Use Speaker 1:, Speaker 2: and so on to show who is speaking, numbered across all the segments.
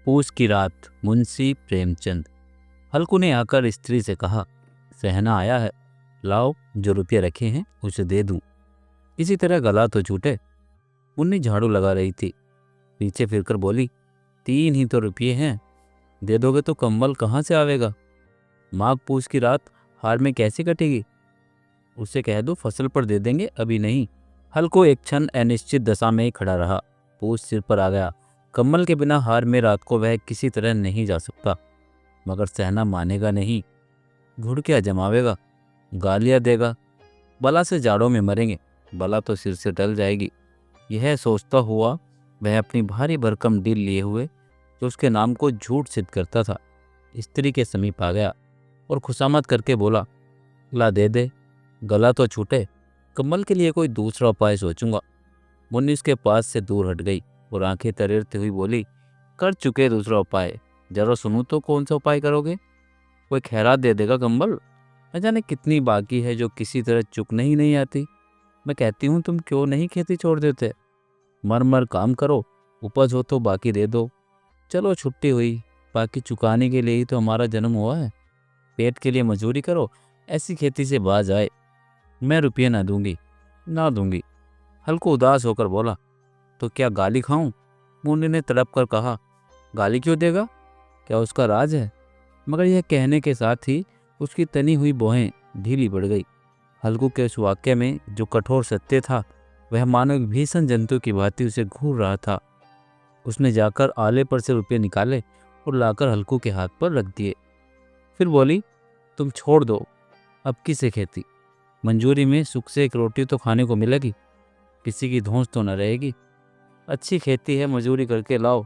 Speaker 1: पूस की रात। मुंशी प्रेमचंद। हल्कू ने आकर स्त्री से कहा, सहना आया है, लाओ जो रुपये रखे हैं उसे दे दूं। किसी तरह गला तो छूटे। मुन्नी झाड़ू लगा रही थी, पीछे फिरकर बोली, 3 ही तो रुपये हैं, दे दोगे तो कंबल कहाँ से आवेगा? माघ पूस की रात हार में कैसे कटेगी? उससे कह दो फसल पर दे देंगे, अभी नहीं। हल्को एक क्षण अनिश्चित दशा में ही खड़ा रहा। पूस सिर पर आ गया। कम्बल के बिना हार में रात को वह किसी तरह नहीं जा सकता, मगर सहना मानेगा नहीं। घुड़कियाँ जमावेगा, गालियाँ देगा, बला से जाड़ों में मरेंगे, बला तो सिर से टल जाएगी। यह सोचता हुआ वह अपनी भारी भरकम डील लिए हुए, जो उसके नाम को झूठ सिद्ध करता था, स्त्री के समीप आ गया और खुशामद करके बोला, ला दे दे, गला तो छूटे, कम्बल के लिए कोई दूसरा उपाय सोचूंगा। मुन्नी उसके पास से दूर हट गई और आंखें तरेरती हुई बोली, कर चुके दूसरा उपाय, जरा सुनूं तो कौन सा उपाय करोगे? कोई खैरात दे देगा कंबल? न जाने कितनी बाकी है जो किसी तरह चुकने ही नहीं आती। मैं कहती हूँ तुम क्यों नहीं खेती छोड़ देते? मर मर काम करो, उपज हो तो बाकी दे दो। चलो छुट्टी हुई, बाकी चुकाने के लिए ही तो हमारा जन्म हुआ है। पेट के लिए मजदूरी करो, ऐसी खेती से बाज आए। मैं रुपये ना दूंगी, ना दूंगी। हल्को उदास होकर बोला, तो क्या गाली खाऊं? मुन्नी ने तड़प कर कहा, गाली क्यों देगा? क्या उसका राज है? मगर यह कहने के साथ ही उसकी तनी हुई भौहें ढीली पड़ गई। हल्कू के उस वाक्य में जो कठोर सत्य था, वह मानो एक भीषण जंतु की भांति उसे घूर रहा था। उसने जाकर आले पर से रुपये निकाले और लाकर हल्कू के हाथ पर रख दिए। फिर बोली, तुम छोड़ दो, अब किसे खेती? मंजूरी में सुख से एक रोटी तो खाने को मिलेगी, किसी की धौंस तो न रहेगी। अच्छी खेती है, मजूरी करके लाओ,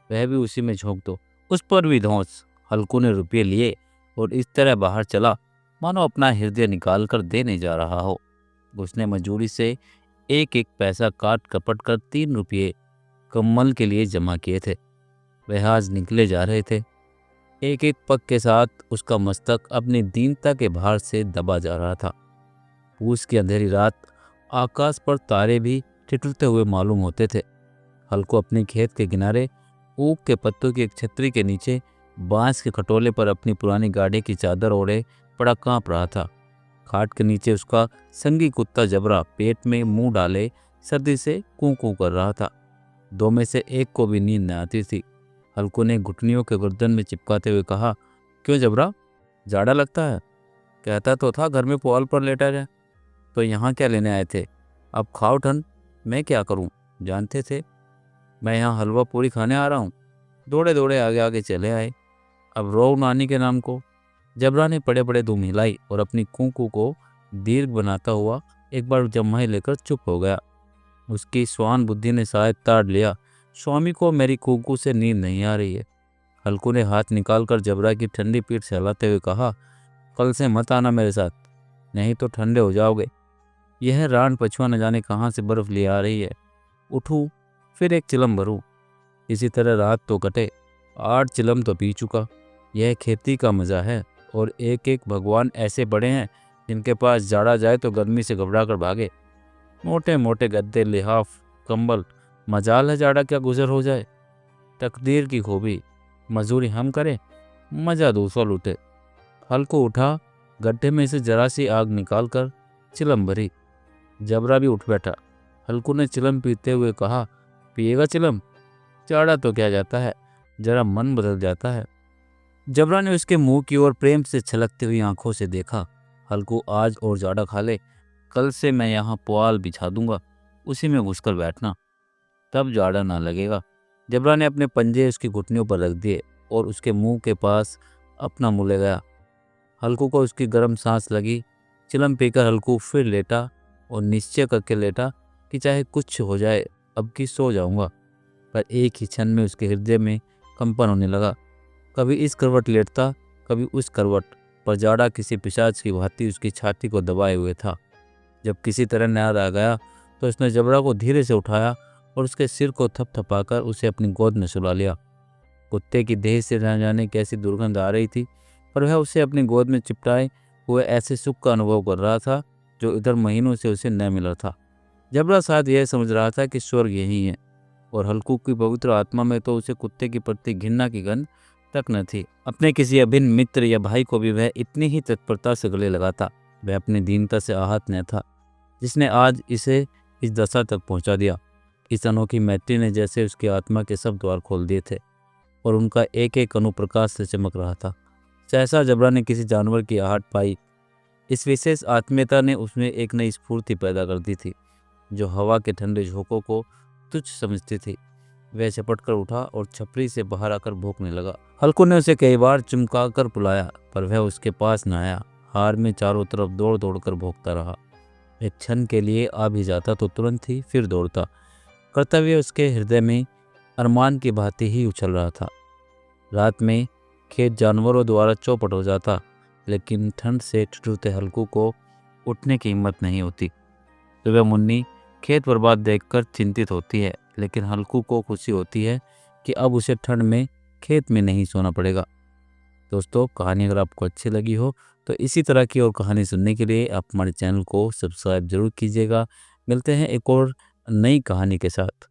Speaker 1: वह भी उसी में झोंक दो, उस पर भी धौंस। हल्कू ने रुपये लिए और इस तरह बाहर चला मानो अपना हृदय निकाल कर देने जा रहा हो। उसने मजूरी से एक एक पैसा काट कपट कर 3 रुपये कम्बल के लिए जमा किए थे। वह आज निकले जा रहे थे। एक एक पग के साथ उसका मस्तक अपनी दीनता के भार से दबा जा रहा था। पूस की अंधेरी रात, आकाश पर तारे भी ठिठुरते हुए मालूम होते थे। हल्को अपने खेत के किनारे ऊख के पत्तों की एक छतरी के नीचे बांस के खटोले पर अपनी पुरानी गाड़ी की चादर ओढ़े पड़ा कांप रहा था। खाट के नीचे उसका संगी कुत्ता जबरा पेट में मुंह डाले सर्दी से कूं कूं कर रहा था। 2 में से एक को भी नींद न आती थी। हल्को ने घुटनियों के गर्दन में चिपकाते हुए कहा, क्यों जबरा, जाड़ा लगता है? कहता तो था घर में पुआल पर लेटा रहे, तो यहाँ क्या लेने आए थे? अब खाओ ठंड, मैं क्या करूँ? जानते थे मैं यहाँ हलवा पूरी खाने आ रहा हूँ? दौड़े दौड़े आगे आगे चले आए, अब रो नानी के नाम को। जबरा ने पड़े पड़े धूम हिलाई और अपनी कूकू को दीर्घ बनाता हुआ एक बार जम्हाई लेकर चुप हो गया। उसकी स्वान बुद्धि ने शायद ताड़ लिया, स्वामी को मेरी कूकू से नींद नहीं आ रही है। हल्कू ने हाथ निकालकर जबरा की ठंडी पीठ सहलाते हुए कहा, कल से मत आना मेरे साथ, नहीं तो ठंडे हो जाओगे। यह रान पछुआ न जाने कहाँ से बर्फ ले आ रही है। उठूं फिर एक चिलम भरूं। इसी तरह रात तो कटे, 8 चिलम तो पी चुका। यह खेती का मजा है, और एक एक भगवान ऐसे बड़े हैं जिनके पास जाड़ा जाए तो गर्मी से घबरा कर भागे। मोटे मोटे गद्दे, लिहाफ, कंबल, मजाल है जाड़ा क्या गुजर हो जाए। तकदीर की खूबी, मजदूरी हम करें, मजा दूसरा लूटे। हल्को उठा, गड्ढे में से जरा सी आग निकाल कर चिलम भरी। जबरा भी उठ बैठा। हल्कू ने चिलम पीते हुए कहा, पिएगा चिलम? जाड़ा तो क्या जाता है, जरा मन बदल जाता है। जबरा ने उसके मुंह की ओर प्रेम से छलकती हुई आंखों से देखा। हल्कू आज और जाड़ा खा ले, कल से मैं यहाँ पुआल बिछा दूंगा, उसी में घुसकर बैठना, तब जाड़ा ना लगेगा। जबरा ने अपने पंजे उसकी घुटनियों पर रख दिए और उसके मुंह के पास अपना मुंह ले गया। हल्कू को उसकी गर्म सांस लगी। चिलम पीकर हल्कू फिर लेटा और निश्चय करके लेटा कि चाहे कुछ हो जाए, अब की सो जाऊंगा। पर एक ही क्षण में उसके हृदय में कंपन होने लगा। कभी इस करवट लेटता, कभी उस करवट, पर जाड़ा किसी पिशाच की भांति उसकी छाती को दबाए हुए था। जब किसी तरह न्याद आ गया तो उसने जबरा को धीरे से उठाया और उसके सिर को थपथपाकर उसे अपनी गोद में सुला लिया। कुत्ते की देह से न जाने कैसी दुर्गंध आ रही थी, पर वह उसे अपनी गोद में चिपटाए हुए ऐसे सुख का अनुभव कर रहा था जो इधर महीनों से उसे न मिला था। जबरा शायद यह समझ रहा था कि स्वर्ग यही है और हल्कू की पवित्र आत्मा में तो उसे कुत्ते की प्रति घृणा की गंध तक न थी। अपने किसी अभिन्न मित्र या भाई को भी वह इतनी ही तत्परता से गले लगाता। वह अपनी दीनता से आहत न था जिसने आज इसे इस दशा तक पहुंचा दिया। इस अनोखी मैत्री ने जैसे उसकी आत्मा के सब द्वार खोल दिए थे और उनका एक एक अणु प्रकाश से चमक रहा था। सहसा जबरा ने किसी जानवर की आहट पाई। इस विशेष आत्मीयता ने उसमें एक नई स्फूर्ति पैदा कर दी थी जो हवा के ठंडे झोंकों को तुच्छ समझती थी। वह झपट कर उठा और छपरी से बाहर आकर भौंकने लगा। हल्कू ने उसे कई बार चमका कर बुलाया पर वह उसके पास न आया। हार में चारों तरफ दौड़ दौड़ कर भौंकता रहा। एक क्षण के लिए आ भी जाता तो तुरंत ही फिर दौड़ता। कर्तव्य उसके हृदय में अरमान की भांति ही उछल रहा था। रात में खेत जानवरों द्वारा चौपट हो जाता लेकिन ठंड से ठिठुरते हल्कू को उठने की हिम्मत नहीं होती। सुबह मुन्नी खेत बर्बाद देखकर चिंतित होती है लेकिन हल्कू को खुशी होती है कि अब उसे ठंड में खेत में नहीं सोना पड़ेगा। दोस्तों, कहानी अगर आपको अच्छी लगी हो तो इसी तरह की और कहानी सुनने के लिए आप हमारे चैनल को सब्सक्राइब जरूर कीजिएगा। मिलते हैं एक और नई कहानी के साथ।